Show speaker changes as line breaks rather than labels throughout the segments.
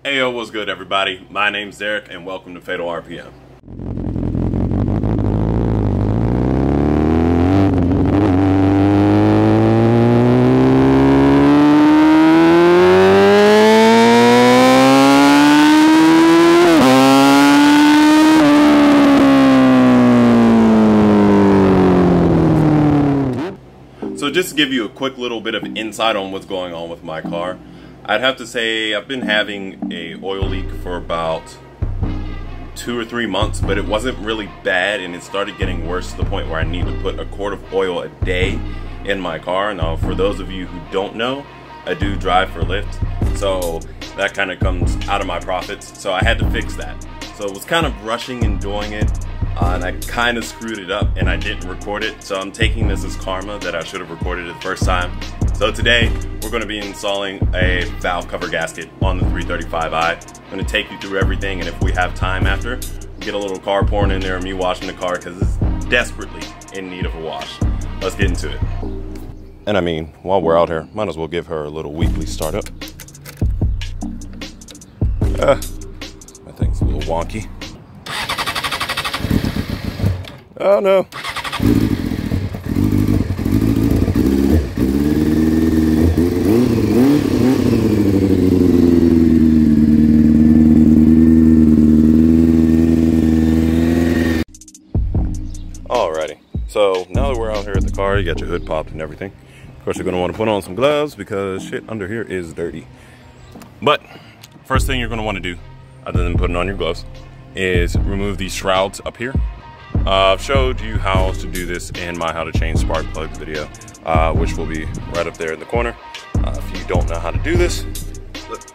Heyo, what's good everybody? My name's Derek and welcome to Fatal RPM. So just to give you a quick little bit of insight on what's going on with my car, I'd have to say I've been having a oil leak for about 2 or 3 months, but it wasn't really bad, and it started getting worse to the point where I need to put a quart of oil a day in my car. Now, for those of you who don't know, I do drive for Lyft, so that kind of comes out of my profits, so I had to fix that. So it was kind of rushing and doing it, and I kind of screwed it up and I didn't record it, so I'm taking this as karma that I should have recorded it the first time. So today we're going to be installing a valve cover gasket on the 335i. I'm going to take you through everything, and if we have time after, get a little car pouring in there and me washing the car because it's desperately in need of a wash. Let's get into it. And I mean, while we're out here, might as well give her a little weekly startup. That thing's a little wonky. Oh no. Alrighty, so now that we're out here at the car, you got your hood popped and everything. Of course, you're gonna want to put on some gloves because shit under here is dirty. But first thing you're gonna want to do, other than putting on your gloves, is remove these shrouds up here. I've showed you how to do this in my how to change spark plugs video, which will be right up there in the corner. If you don't know how to do this,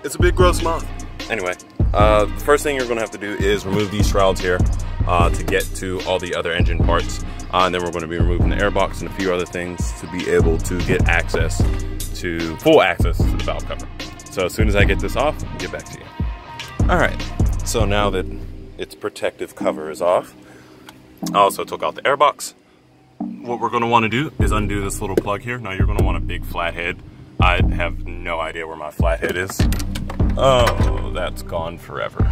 it's a big gross moth. Anyway, the first thing you're gonna have to do is remove these shrouds here to get to all the other engine parts. And then we're gonna be removing the airbox and a few other things to be able to get full access to the valve cover. So as soon as I get this off, I'll get back to you. All right, so now that its protective cover is off, I also took out the airbox. What we're gonna wanna do is undo this little plug here. Now you're gonna want a big flathead. I have no idea where my flathead is. Oh, that's gone forever.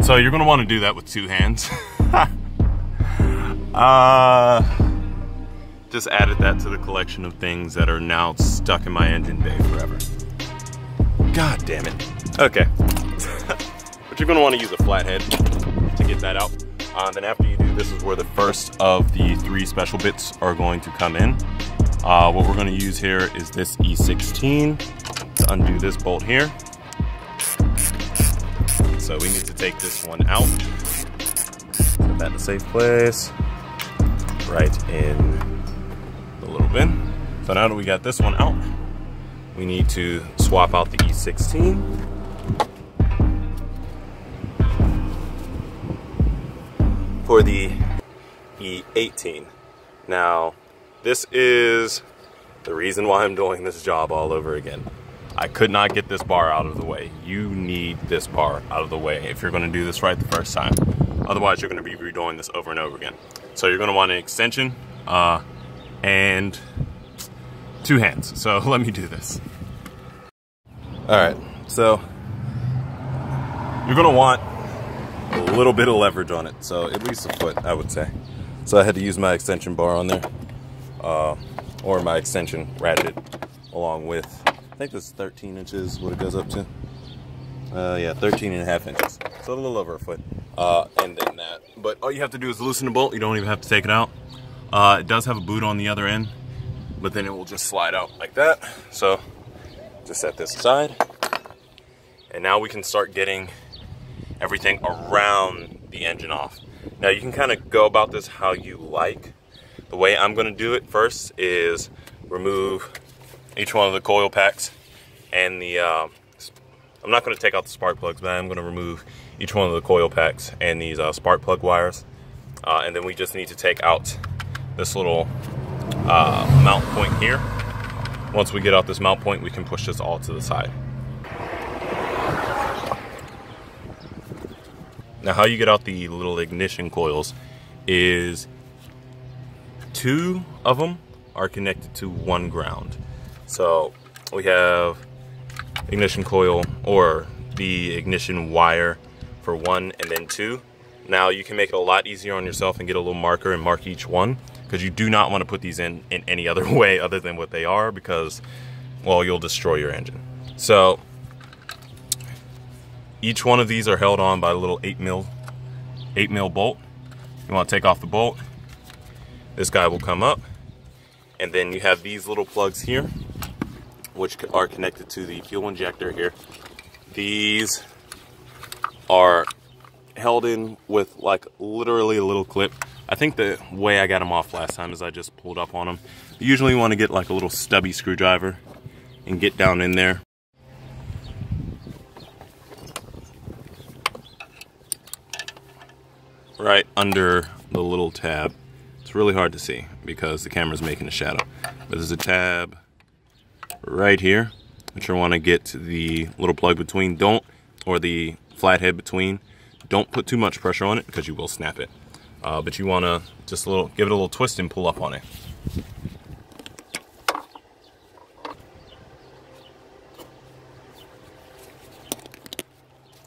So you're gonna wanna do that with 2 hands. Just added that to the collection of things that are now stuck in my engine bay forever. God damn it. Okay. But you're gonna wanna use a flathead to get that out. Then after you do, this is where the first of the 3 special bits are going to come in. What we're going to use here is this E16 to undo this bolt here. So we need to take this one out. Put that in a safe place. Right in the little bin. So now that we got this one out, we need to swap out the E16. For the E18. Now, this is the reason why I'm doing this job all over again. I could not get this bar out of the way. You need this bar out of the way if you're gonna do this right the first time. Otherwise, you're gonna be redoing this over and over again. So you're gonna want an extension and 2 hands. So let me do this. All right, so you're gonna want a little bit of leverage on it, so at least a foot, I would say. So I had to use my extension bar on there, or my extension ratcheted, along with, I think this is 13 inches, what it goes up to. Yeah, 13.5 inches, so a little over a foot, and then that. But all you have to do is loosen the bolt. You don't even have to take it out. It does have a boot on the other end, but then it will just slide out like that. So just set this aside, and now we can start getting everything around the engine off. Now you can kind of go about this how you like. The way I'm gonna do it first is remove each one of the coil packs and the, I'm not gonna take out the spark plugs, but I'm gonna remove each one of the coil packs and these spark plug wires. And then we just need to take out this little mount point here. Once we get out this mount point, we can push this all to the side. Now how you get out the little ignition coils is 2 of them are connected to 1 ground. So we have ignition coil or the ignition wire for 1 and then 2. Now you can make it a lot easier on yourself and get a little marker and mark each one, because you do not want to put these in any other way other than what they are, because, well, you'll destroy your engine. So each one of these are held on by a little 8 mil bolt. You want to take off the bolt, this guy will come up, and then you have these little plugs here, which are connected to the fuel injector here. These are held in with like literally a little clip. I think the way I got them off last time is I just pulled up on them. You usually want to get like a little stubby screwdriver and get down in there. Right under the little tab. It's really hard to see because the camera's making a shadow. But there's a tab right here, which you want to get to the little plug between. Or the flathead between. Don't put too much pressure on it because you will snap it. But you want to just give it a little twist and pull up on it.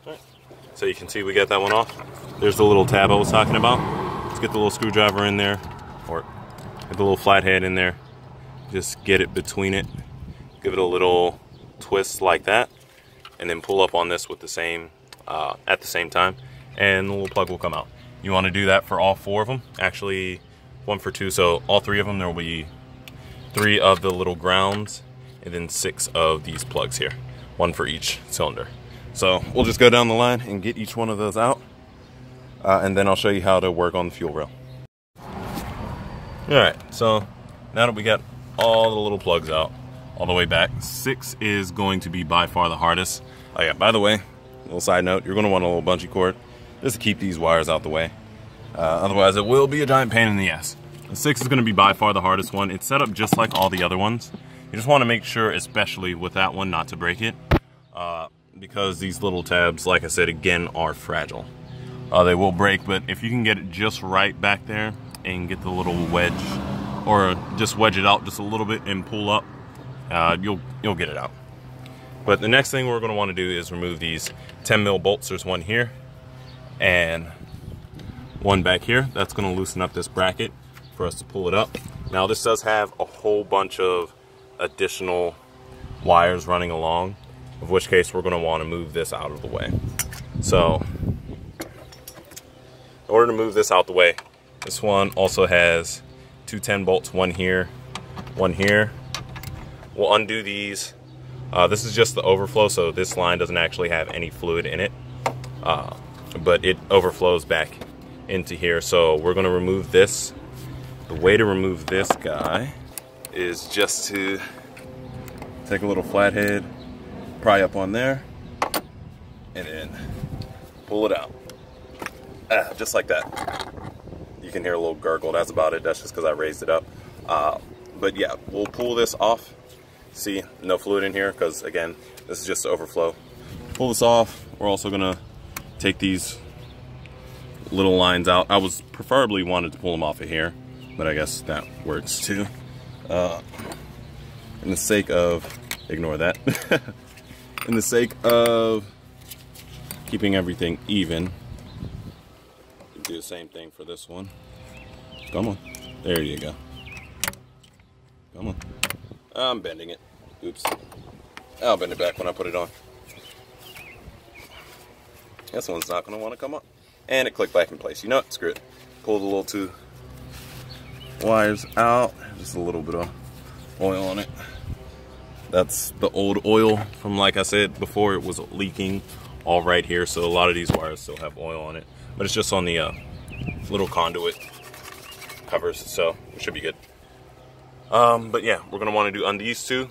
Alright, so you can see we got that one off. There's the little tab I was talking about. Let's get the little screwdriver in there, or get the little flathead in there. Just get it between it. Give it a little twist like that, and then pull up on this with the same at the same time, and the little plug will come out. You want to do that for all 4 of them. Actually, 1 for 2, so all 3 of them. There will be 3 of the little grounds, and then 6 of these plugs here, 1 for each cylinder. So we'll just go down the line and get each one of those out, and then I'll show you how to work on the fuel rail. Alright, so now that we got all the little plugs out all the way back, 6 is going to be by far the hardest. Oh yeah, by the way, little side note, you're going to want a little bungee cord just to keep these wires out the way. Otherwise it will be a giant pain in the ass. The 6 is going to be by far the hardest one. It's set up just like all the other ones. You just want to make sure, especially with that one, not to break it, because these little tabs, like I said again, are fragile. They will break, but if you can get it just right back there and get the little wedge, or just wedge it out just a little bit and pull up, you'll get it out. But the next thing we're going to want to do is remove these 10 mil bolts. There's one here and one back here. That's going to loosen up this bracket for us to pull it up. Now this does have a whole bunch of additional wires running along, of which case we're going to want to move this out of the way. So in order to move this out the way, this one also has 2 10 bolts, one here, one here. We'll undo these. This is just the overflow, so this line doesn't actually have any fluid in it, but it overflows back into here. So we're going to remove this. The way to remove this guy is just to take a little flathead, pry up on there, and then pull it out. Just like that. You can hear a little gurgle. That's about it. That's just because I raised it up. But yeah, we'll pull this off. See, no fluid in here because, again, this is just the overflow. Pull this off. We're also going to take these little lines out. I was preferably wanted to pull them off of here, but I guess that works too. In the sake of, ignore that. In the sake of keeping everything even, do the same thing for this one. Come on. There you go. Come on. I'm bending it. Oops. I'll bend it back when I put it on. This one's not going to want to come up. And it clicked back in place. You know what? Screw it. Pull the little 2 wires out. Just a little bit of oil on it. That's the old oil from, like I said before, it was leaking all right here. So a lot of these wires still have oil on it. But it's just on the little conduit covers. So it should be good. But yeah, we're going to want to do on these 2,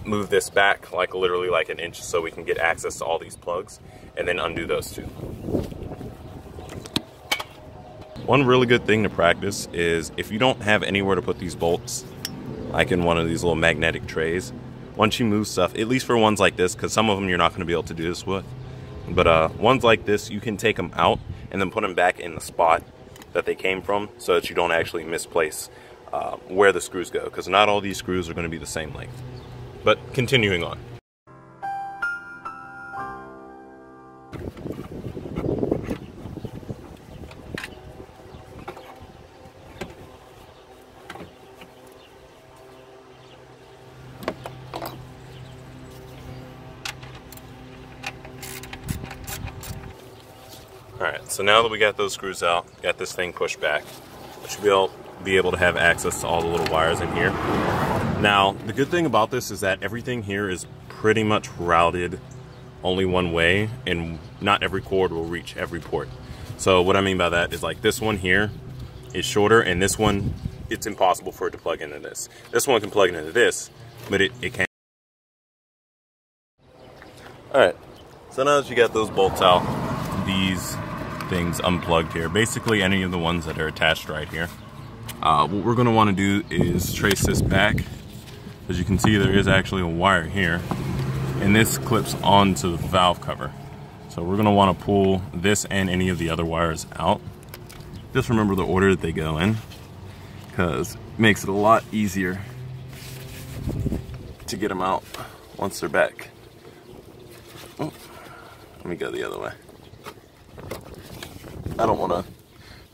move this back like literally like an inch so we can get access to all these plugs, and then undo those 2. One really good thing to practice is if you don't have anywhere to put these bolts, like in one of these little magnetic trays, once you move stuff, at least for ones like this, because some of them you're not going to be able to do this with, but ones like this, you can take them out and then put them back in the spot that they came from so that you don't actually misplace where the screws go, because not all these screws are going to be the same length. But continuing on. Alright, so now that we got those screws out, got this thing pushed back, I should be able to have access to all the little wires in here. Now, the good thing about this is that everything here is pretty much routed only one way, and not every cord will reach every port. So what I mean by that is, like, this one here is shorter, and this one, it's impossible for it to plug into this. This one can plug into this, but it can't. Alright, so now that you got those bolts out, these things unplugged here, basically any of the ones that are attached right here, what we're going to want to do is trace this back. As you can see, there is actually a wire here, and this clips onto the valve cover. So we're going to want to pull this and any of the other wires out. Just remember the order that they go in, because it makes it a lot easier to get them out once they're back. Oh, let me go the other way. I don't want to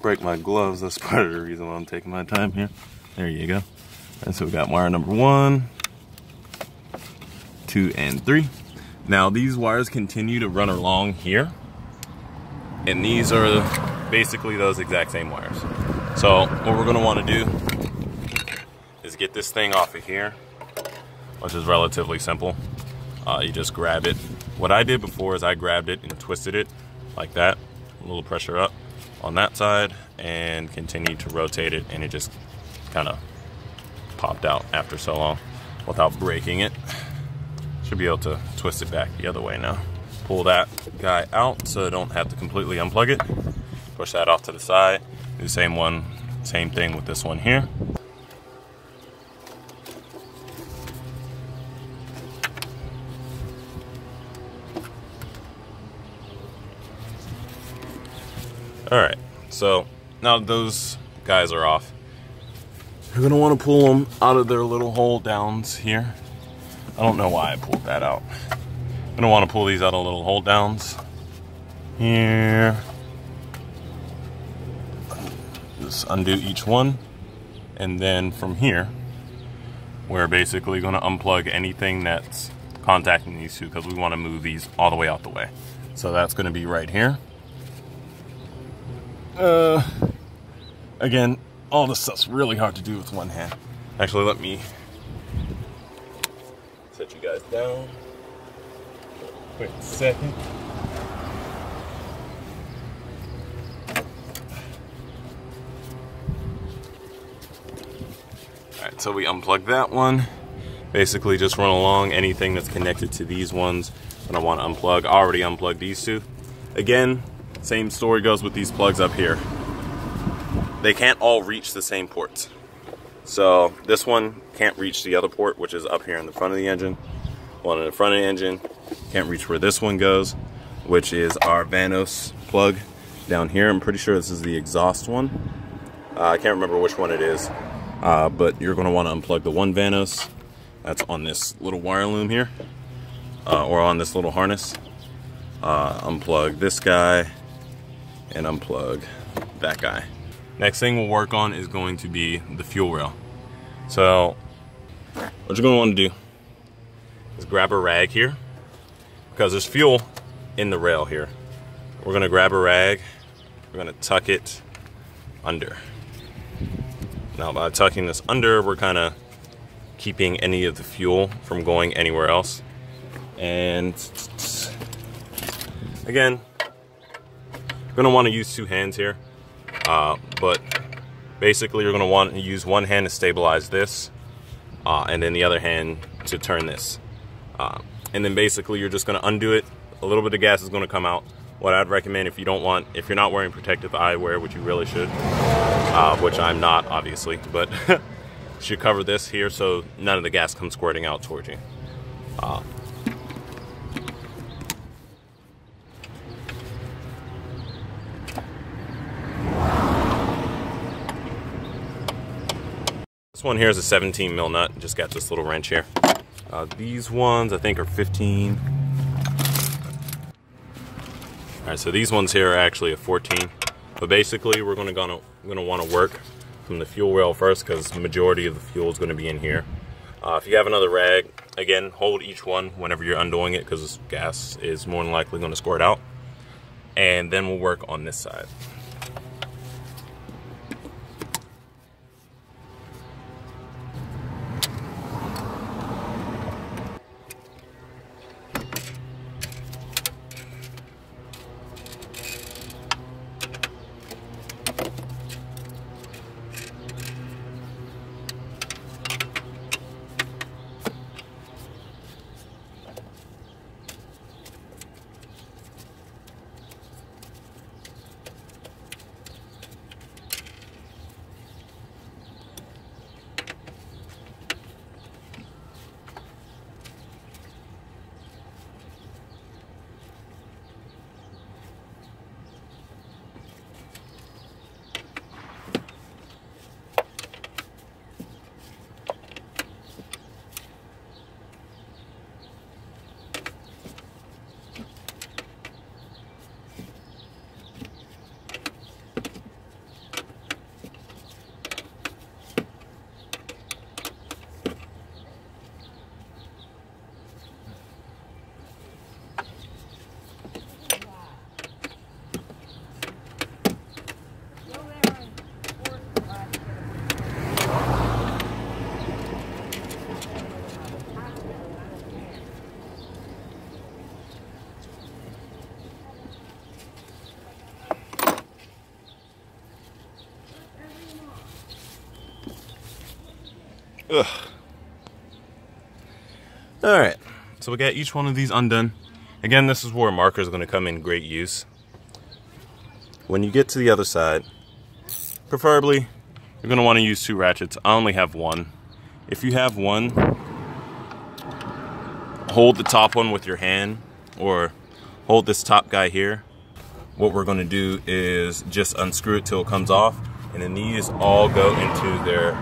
break my gloves. That's part of the reason why I'm taking my time here. There you go. And so we got wire number 1, 2, and 3. Now these wires continue to run along here, and these are basically those exact same wires. So what we're going to want to do is get this thing off of here, which is relatively simple. You just grab it. What I did before is I grabbed it and twisted it like that, a little pressure up on that side, and continued to rotate it, and it just kind of popped out after so long without breaking it. Should be able to twist it back the other way now. Pull that guy out so I don't have to completely unplug it. Push that off to the side. Do the same thing with this one here. Alright, so now that those guys are off, you're going to want to pull them out of their little hole downs here. I don't know why I pulled that out. I'm going to want to pull these out of little hold downs here. Just undo each one, and then from here we're basically going to unplug anything that's contacting these two, because we want to move these all the way out the way. So that's going to be right here. Again, all this stuff's really hard to do with one hand. Actually, let me set you guys down. Quick second. Alright, so we unplug that one. Basically just run along anything that's connected to these ones that I want to unplug. I already unplugged these two. Again, same story goes with these plugs up here. They can't all reach the same ports. So this one can't reach the other port, which is up here in the front of the engine. One in the front of the engine can't reach where this one goes, which is our Vanos plug down here. I'm pretty sure this is the exhaust one. I can't remember which one it is, but you're going to want to unplug the one Vanos that's on this little wire loom here, or on this little harness. Unplug this guy and unplug that guy. Next thing we'll work on is going to be the fuel rail. So what you're going to want to do is grab a rag here, because there's fuel in the rail here. We're going to grab a rag, we're going to tuck it under. Now by tucking this under, we're kind of keeping any of the fuel from going anywhere else. And again, you're going to want to use two hands here. But basically you're going to want to use one hand to stabilize this, and then the other hand to turn this. And then basically you're just going to undo it. A little bit of gas is going to come out. What I'd recommend, if you're not wearing protective eyewear, which you really should, which I'm not obviously, but you should cover this here so none of the gas comes squirting out towards you. This one here is a 17 mil nut. Just got this little wrench here. These ones I think are 15. All right, so these ones here are actually a 14. But basically, we're gonna want to work from the fuel rail first, because the majority of the fuel is going to be in here. If you have another rag, again, hold each one whenever you're undoing it, because gas is more than likely going to squirt out. and then we'll work on this side. Ugh. All right, so we got each one of these undone. Again, this is where markers are going to come in great use. When you get to the other side, preferably, you're going to want to use 2 ratchets. I only have 1. If you have 1, hold the top one with your hand, or hold this top guy here. What we're going to do is just unscrew it till it comes off, and then these all go into their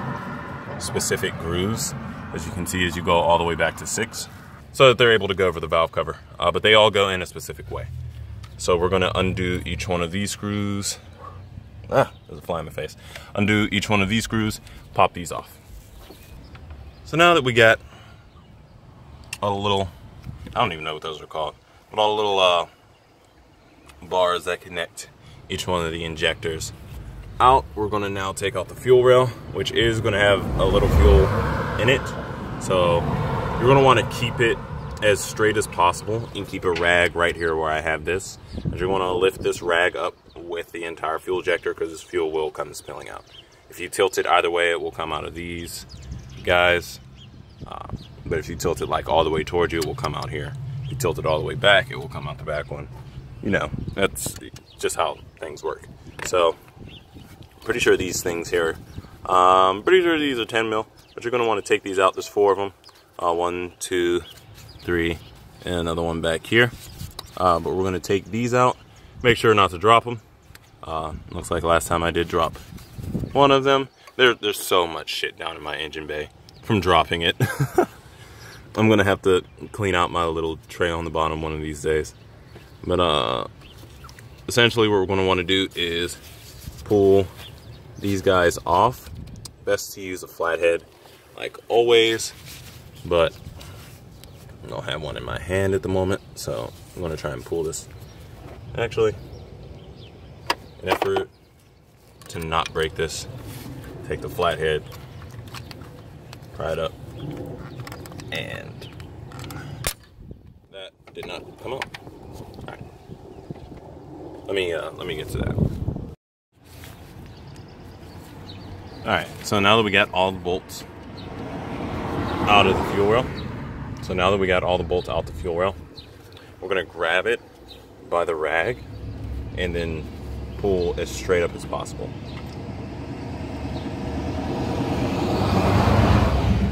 specific grooves, as you can see as you go all the way back to 6, so that they're able to go over the valve cover, but they all go in a specific way. So we're going to undo each one of these screws. There's a fly in my face. Undo each one of these screws, pop these off. So now that we got all the little, I don't even know what those are called, but all the little bars that connect each one of the injectors out, we're going to now take out the fuel rail, which is going to have a little fuel in it. So you're going to want to keep it as straight as possible and keep a rag right here where I have this. And you want to lift this rag up with the entire fuel ejector, because this fuel will come spilling out. If you tilt it either way, it will come out of these guys. But if you tilt it like all the way towards you, it will come out here. If you tilt it all the way back, it will come out the back one. You know, that's just how things work. So pretty sure these things here, pretty sure these are 10 mil, but you're going to want to take these out. There's 4 of them, 1, 2, 3, and another one back here. But we're going to take these out, make sure not to drop them. Looks like last time I did drop one of them. There's so much shit down in my engine bay from dropping it. I'm going to have to clean out my little tray on the bottom one of these days. But essentially what we're going to want to do is pull these guys off. Best to use a flathead like always, but I don't have one in my hand at the moment, so I'm going to try and pull this. Actually, in effort to not break this, take the flathead, pry it up, and that did not come up. All right, let me get to that. All right, so now that we got all the bolts out of the fuel rail, we're gonna grab it by the rag and then pull as straight up as possible.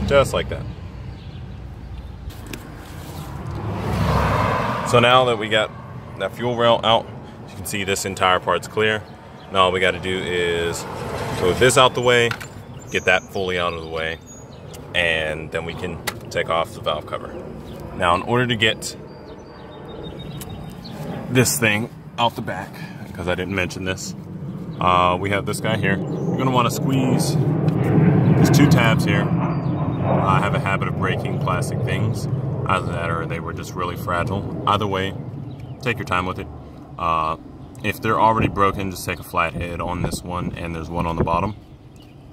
Just like that. So now that we got that fuel rail out, you can see this entire part's clear. Now all we gotta do is move this out the way, get that fully out of the way, and then we can take off the valve cover. Now, in order to get this thing out the back, because I didn't mention this, we have this guy here. You're gonna wanna squeeze, there's 2 tabs here. I have a habit of breaking plastic things. Either that or they were just really fragile. Either way, take your time with it. if they're already broken, just take a flathead on this one, and there's one on the bottom,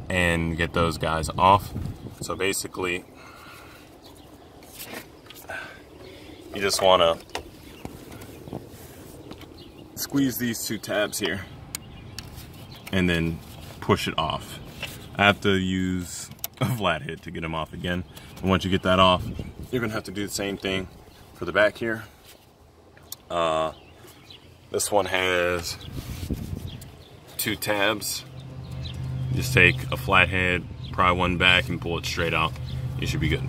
and get those guys off. So basically, you just want to squeeze these two tabs here and then push it off. I have to use a flathead to get them off again. And once you get that off, you're gonna have to do the same thing for the back here. This one has two tabs. Just take a flathead, pry one back, and pull it straight out. You should be good.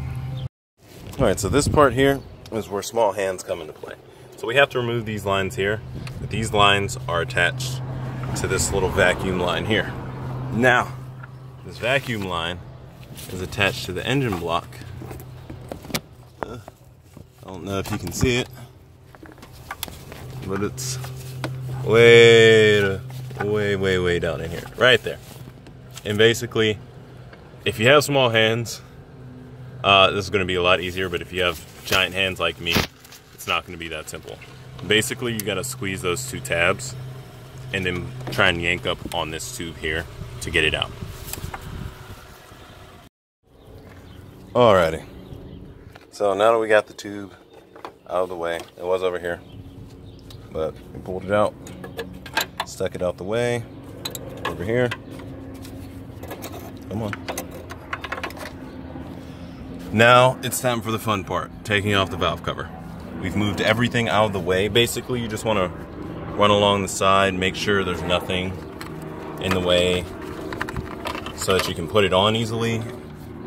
All right, so this part here is where small hands come into play. So we have to remove these lines here. But these lines are attached to this little vacuum line here. Now, this vacuum line is attached to the engine block. I don't know if you can see it, but it's way down in here, right there. And basically, if you have small hands, this is going to be a lot easier, but if you have giant hands like me, it's not going to be that simple. Basically, you got to squeeze those two tabs and then try and yank up on this tube here to get it out. Alrighty, so now that we got the tube out of the way, it was over here, but we pulled it out, stuck it out the way, over here. Come on. Now it's time for the fun part, taking off the valve cover. We've moved everything out of the way. Basically, you just want to run along the side, make sure there's nothing in the way so that you can put it on easily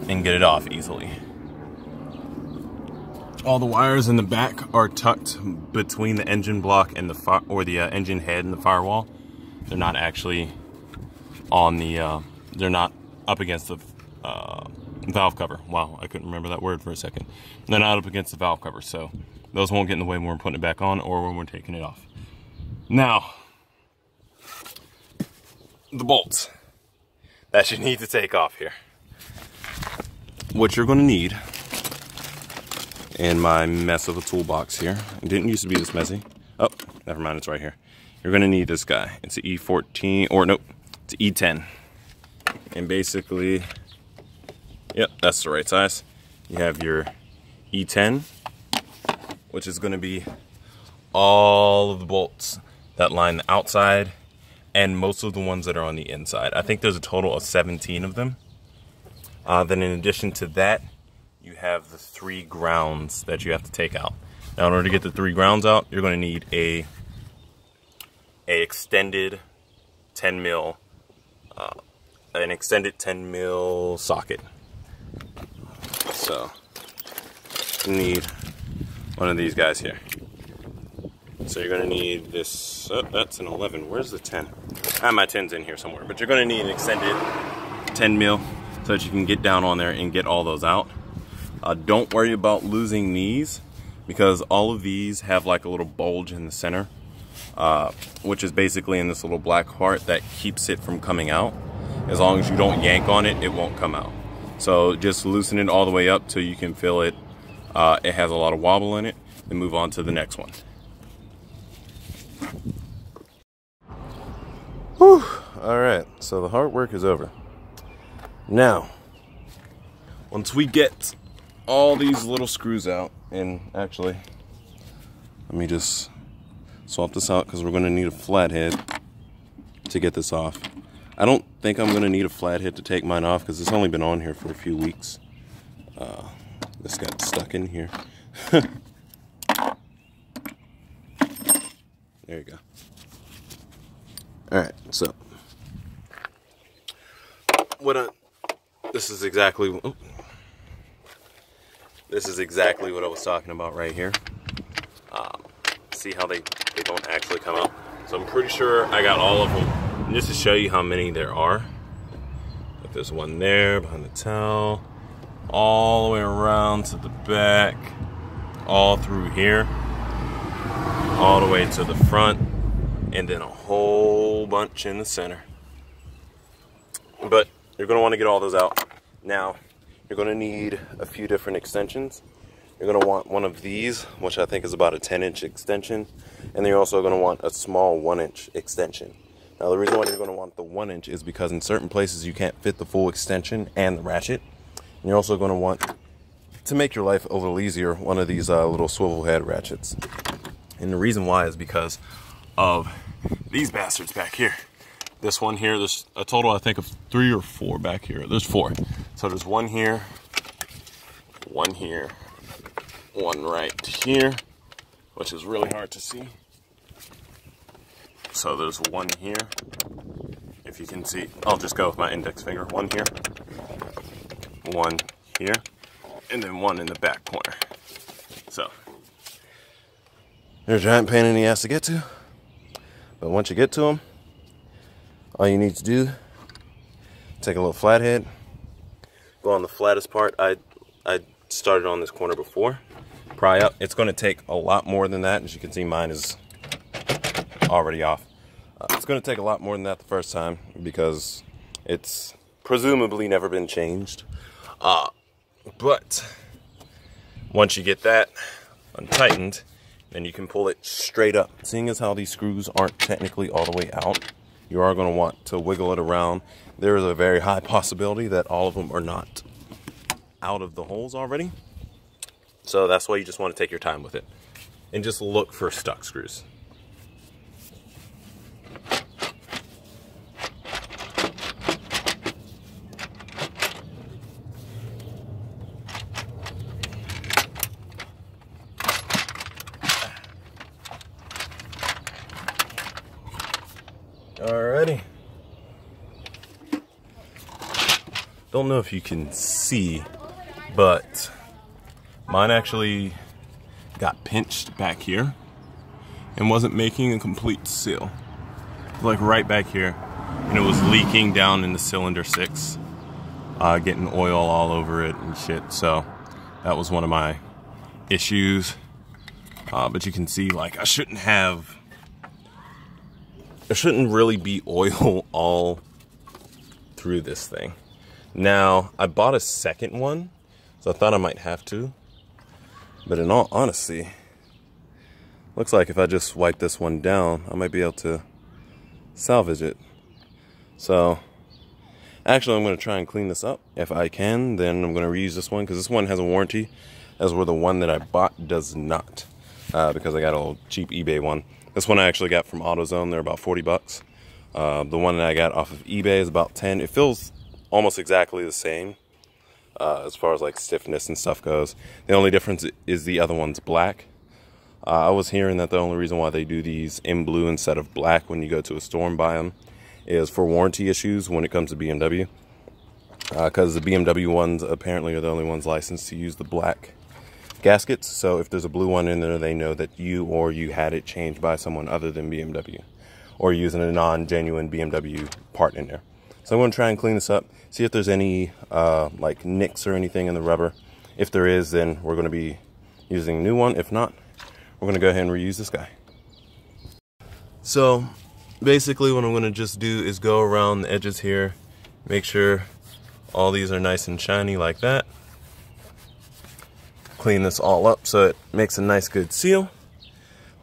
and get it off easily. All the wires in the back are tucked between the engine block and the engine head and the firewall. They're not actually on the, they're not up against the valve cover. Wow, I couldn't remember that word for a second. They're not up against the valve cover, so those won't get in the way when we're putting it back on or when we're taking it off. Now, the bolts that you need to take off here. What you're going to need in my mess of a toolbox here, it didn't used to be this messy. Oh, never mind, it's right here. You're going to need this guy. It's an E14, or nope, it's an E10. And basically, yep, that's the right size. You have your E10, which is going to be all of the bolts that line the outside and most of the ones that are on the inside. I think there's a total of 17 of them. Then in addition to that, you have the 3 grounds that you have to take out. Now in order to get the 3 grounds out, you're going to need a extended 10 mil socket. So you need one of these guys here. So you're going to need this, oh, that's an 11. Where's the 10? I have my 10s in here somewhere, but you're going to need an extended 10 mil so that you can get down on there and get all those out. Don't worry about losing these because all of these have like a little bulge in the center, which is basically in this little black part that keeps it from coming out. As long as you don't yank on it, it won't come out. So just loosen it all the way up till you can feel it. It has a lot of wobble in it, and move on to the next one. Whew. All right, so the hard work is over. Now, once we get all these little screws out, and actually, let me just swap this out because we're going to need a flathead to get this off. I don't think I'm going to need a flathead to take mine off because it's only been on here for a few weeks. This got stuck in here. There you go. Alright, so this is exactly what I was talking about right here. See how they don't actually come out. So I'm pretty sure I got all of them. And just to show you how many there are, like there's one there behind the towel, all the way around to the back, all through here, all the way to the front, and then a whole bunch in the center. But you're going to want to get all those out. Now, you're going to need a few different extensions. You're going to want one of these, which I think is about a 10-inch extension. And then you're also going to want a small 1-inch extension. Now the reason why you're going to want the 1-inch is because in certain places you can't fit the full extension and the ratchet. And you're also going to want, to make your life a little easier, one of these little swivel head ratchets. And the reason why is because of these bastards back here. This one here, there's a total I think of 3 or 4 back here. There's 4. So there's one here, one right here, which is really hard to see. So there's one here. If you can see, I'll just go with my index finger. One here, one here, and then one in the back corner. So they're a giant pain in the ass to get to, but once you get to them, all you need to do, take a little flathead, go on the flattest part. I started on this corner before, pry up. It's going to take a lot more than that. As you can see, mine is already off. It's going to take a lot more than that the first time because it's presumably never been changed. But once you get that untightened, then you can pull it straight up. Seeing as how these screws aren't technically all the way out, you are going to want to wiggle it around. There is a very high possibility that all of them are not out of the holes already. So that's why you just want to take your time with it and just look for stuck screws. Alrighty. Don't know if you can see, but mine actually got pinched back here and wasn't making a complete seal. Like right back here, and it was leaking down in the cylinder 6, getting oil all over it and shit. So that was one of my issues. But you can see, like, there shouldn't really be oil all through this thing. Now, I bought a second one, so I thought I might have to. But in all honesty, looks like if I just wipe this one down, I might be able to salvage it. So, actually, I'm going to try and clean this up. If I can, then I'm going to reuse this one, because this one has a warranty, as where the one that I bought does not. Because I got a little cheap eBay one. This one I actually got from AutoZone. They're about 40 bucks. The one that I got off of eBay is about 10. It feels almost exactly the same as far as like stiffness and stuff goes. The only difference is the other one's black. I was hearing that the only reason why they do these in blue instead of black when you go to a store and buy them is for warranty issues when it comes to BMW. Because the BMW ones apparently are the only ones licensed to use the black gaskets. So if there's a blue one in there, they know that you had it changed by someone other than BMW, or using a non-genuine BMW part in there. So I'm going to try and clean this up, see if there's any like nicks or anything in the rubber. If there is, then we're going to be using a new one. If not, we're going to go ahead and reuse this guy. So basically what I'm going to just do is go around the edges here, make sure all these are nice and shiny like that. Clean this all up so it makes a nice good seal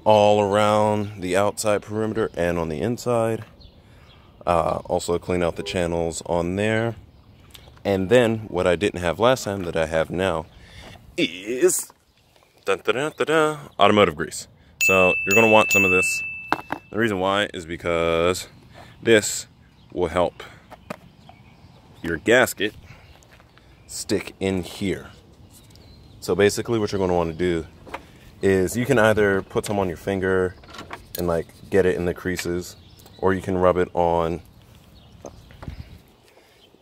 all around the outside perimeter and on the inside. Also clean out the channels on there. And then what I didn't have last time that I have now is automotive grease. So you're going to want some of this. The reason why is because this will help your gasket stick in here. So basically what you're going to want to do is you can either put some on your finger and like get it in the creases, or you can rub it on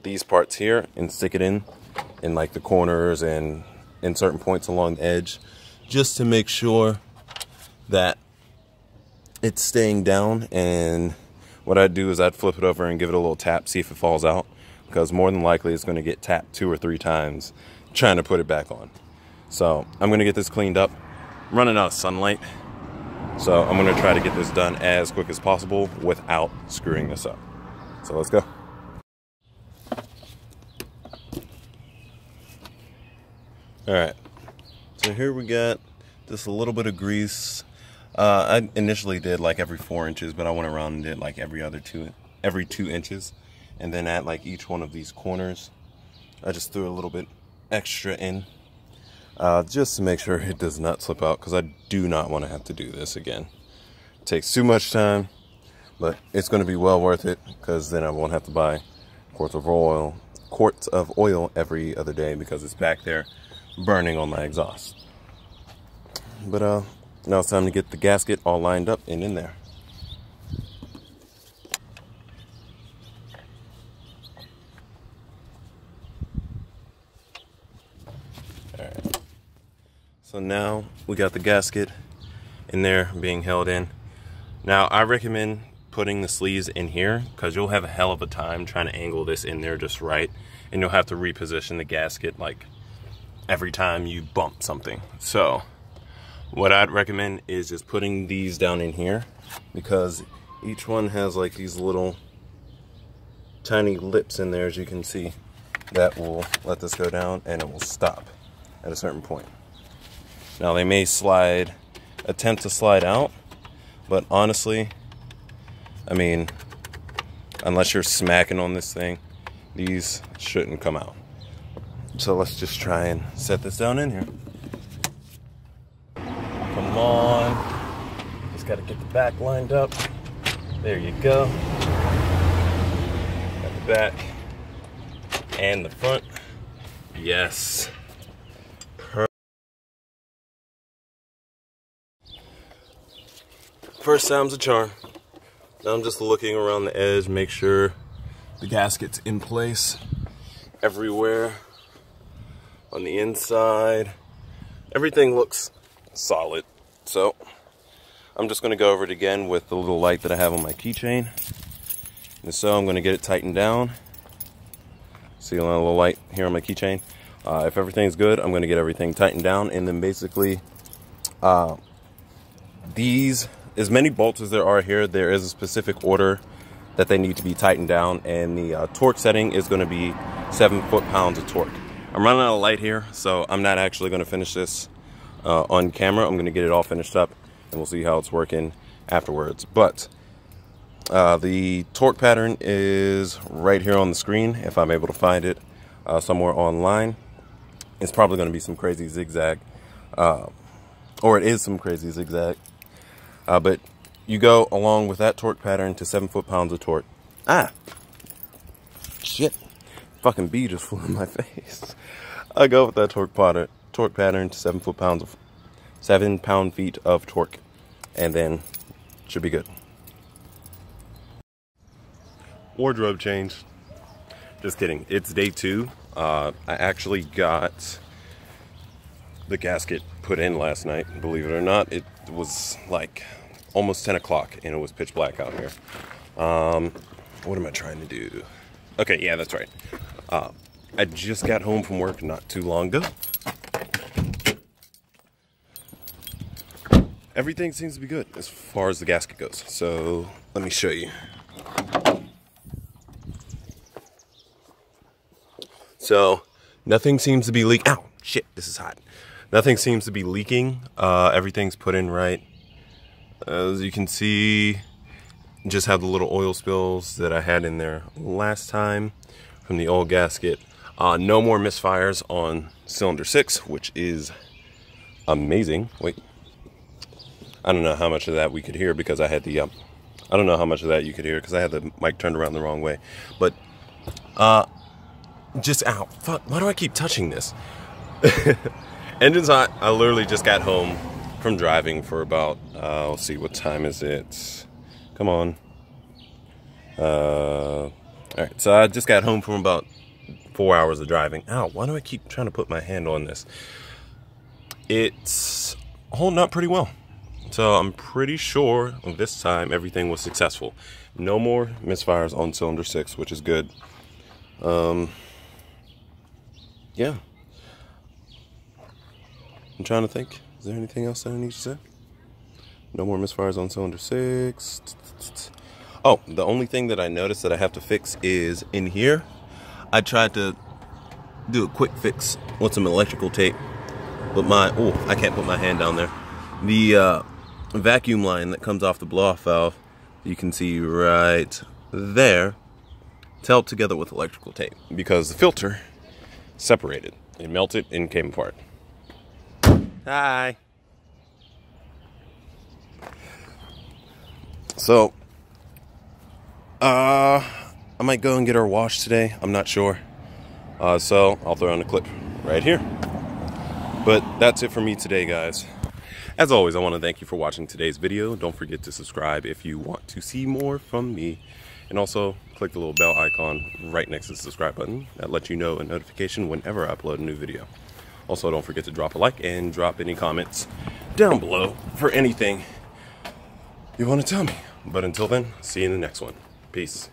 these parts here and stick it in like the corners and in certain points along the edge, just to make sure that it's staying down. And what I'd do is I'd flip it over and give it a little tap, see if it falls out, because more than likely it's going to get tapped 2 or 3 times trying to put it back on. So I'm going to get this cleaned up. I'm running out of sunlight, so I'm going to try to get this done as quick as possible without screwing this up. So let's go. Alright, so here we got just a little bit of grease. I initially did like every 4 inches, but I went around and did like every 2 inches. And then at like each one of these corners, I just threw a little bit extra in, just to make sure it does not slip out, because I do not want to have to do this again. It takes too much time, but it's going to be well worth it, because then I won't have to buy quarts of oil every other day, because it's back there burning on my exhaust. But now it's time to get the gasket all lined up and in there. Alright, so now we got the gasket in there being held in. Now I recommend putting the sleeves in here, because you'll have a hell of a time trying to angle this in there just right, and you'll have to reposition the gasket like every time you bump something. So what I'd recommend is just putting these down in here, because each one has like these little tiny lips in there, as you can see, that will let this go down and it will stop at a certain point. Now they may attempt to slide out, but honestly, I mean, unless you're smacking on this thing, these shouldn't come out. So let's just try and set this down in here. Come on. Just got to get the back lined up. There you go. Got the back and the front. Yes. First time's a charm. Now I'm just looking around the edge, make sure the gasket's in place everywhere. On the inside, everything looks solid. So I'm just going to go over it again with the little light that I have on my keychain. And so I'm going to get it tightened down. See a little light here on my keychain. If everything's good, I'm going to get everything tightened down, and then basically as many bolts as there are here, there is a specific order that they need to be tightened down, and the torque setting is going to be 7 foot-pounds of torque. I'm running out of light here, so I'm not actually going to finish this on camera. I'm going to get it all finished up, and we'll see how it's working afterwards. But the torque pattern is right here on the screen, if I'm able to find it somewhere online. It's probably going to be some crazy zigzag, or it is some crazy zigzag. But you go along with that torque pattern to 7 foot-pounds of torque. Ah! Shit. Fucking bee just flew in my face. I go with that torque pattern to 7 foot-pounds of 7 pound-feet of torque, and then should be good. Wardrobe change. Just kidding. It's day 2. I actually got the gasket put in last night. Believe it or not, it was like almost 10 o'clock and it was pitch black out here. What am I trying to do? Okay, yeah, that's right. I just got home from work not too long ago. Everything seems to be good as far as the gasket goes. So let me show you. So nothing seems to be leaking. Ow, shit, this is hot. Nothing seems to be leaking. Everything's put in right. As you can see, just have the little oil spills that I had in there last time from the old gasket. No more misfires on cylinder 6, which is amazing. Wait, I don't know how much of that we could hear because I had the, I don't know how much of that you could hear because I had the mic turned around the wrong way. But, just, ow, fuck, why do I keep touching this? Engine's hot. I literally just got home from driving for about, let's see, what time is it? Come on. Alright, so I just got home from about 4 hours of driving. Ow, why do I keep trying to put my hand on this? It's holding up pretty well. So I'm pretty sure this time everything was successful. No more misfires on cylinder 6, which is good. Yeah. I'm trying to think. Is there anything else that I need to say? No more misfires on cylinder 6. Oh, the only thing that I noticed that I have to fix is in here. I tried to do a quick fix with some electrical tape, but I can't put my hand down there. vacuum line that comes off the blow-off valve, you can see right there, it's held together with electrical tape because the filter separated. It melted and came apart. Hi. So, I might go and get her washed today. I'm not sure. So I'll throw in a clip right here. But that's it for me today, guys. As always, I want to thank you for watching today's video. Don't forget to subscribe if you want to see more from me. And also, click the little bell icon right next to the subscribe button. That lets you know a notification whenever I upload a new video. Also, don't forget to drop a like and drop any comments down below for anything you want to tell me. But until then, see you in the next one. Peace.